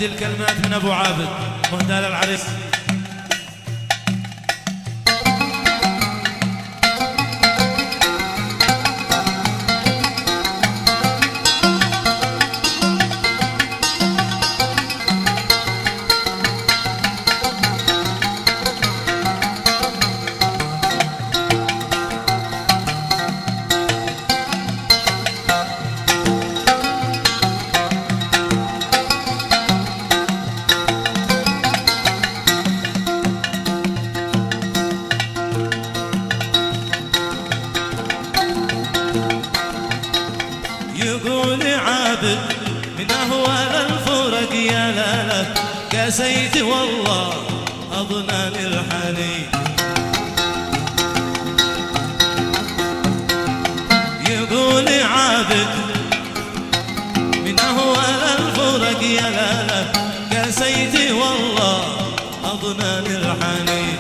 هذه الكلمات من أبو عابد مهدى للعريس. يقول عابد من أهوال الفرق يا لالا قاسيت والله أظنان الحنين. يقول عابد من أهوال الفرق يا لالا قاسيت والله أظنان الحنين.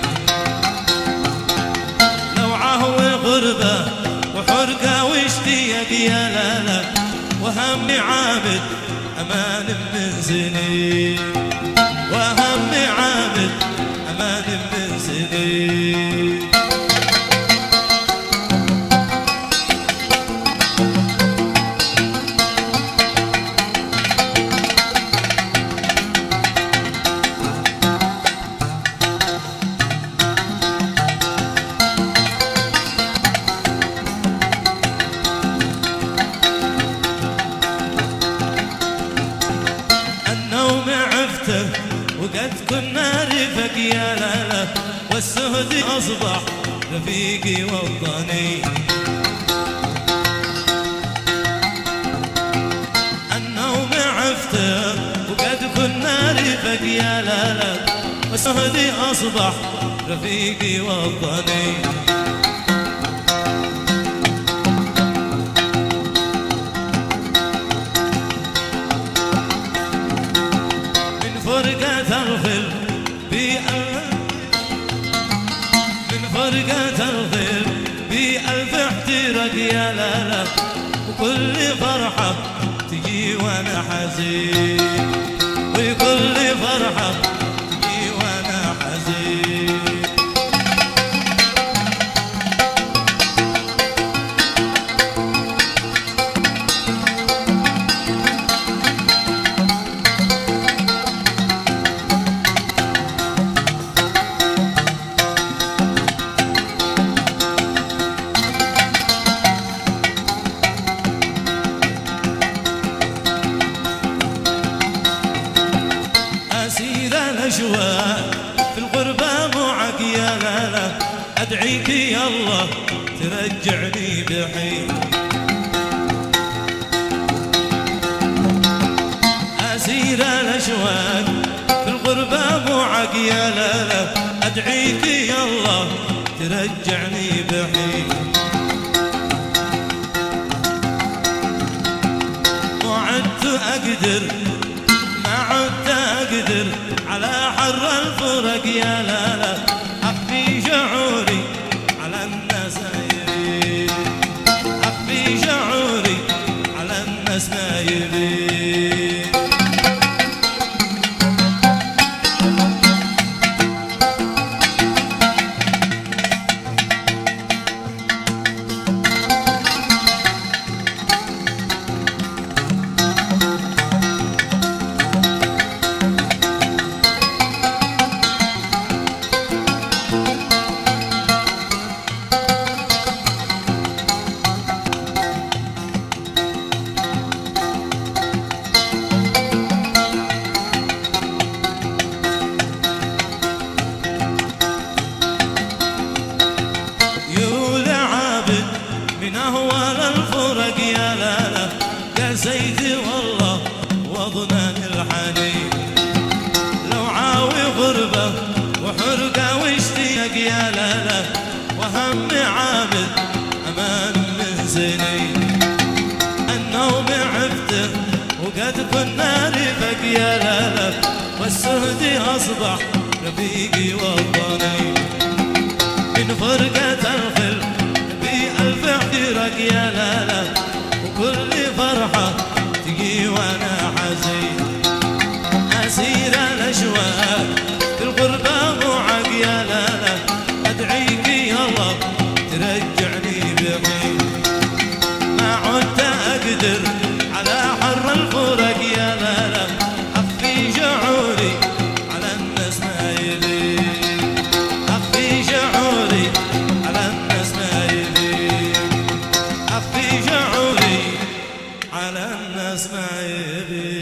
لوعه وغربة وحرقة واشتياق يا لالا وهم عابد أمان من سنين. وهم عابد أمان من سنين. وقد كنا رفق يا لالا والسهد أصبح رفيقي وطني. النوم عفته وقد كنا رفق يا لالا والسهد أصبح رفيقي وطني. الخل من فرقة الخل بألف احتراق يا لالا وكل فرحة تجي وانا حزين. وكل فرحة تجي وانا حزين. في الغربة معك يا لالا أدعيك يا الله ترجعني بحين. أسير الأشواق في الغربة معك يا لالا أدعيك يا الله ترجعني بحين. ما عدت أقدر ما عدت أقدر على حر الفرق يا لالا أخفي شعوري على الناس نايبين. أخفي شعوري على الناس نايبين. من أهوال الفرق يا لالا قاسيت والله وأظنان الحنين. لوعاوي غربة وحرقة واشتياق يا لالا وهم عابد أمان من سنين. النوم عفته وقد كنا رفق يا لالا والسهد أصبح رفيقي وطني. من فرقة الخل بألف احتراق يا لالا وكل فرحة تجي وانا حزين. الناس ما يبي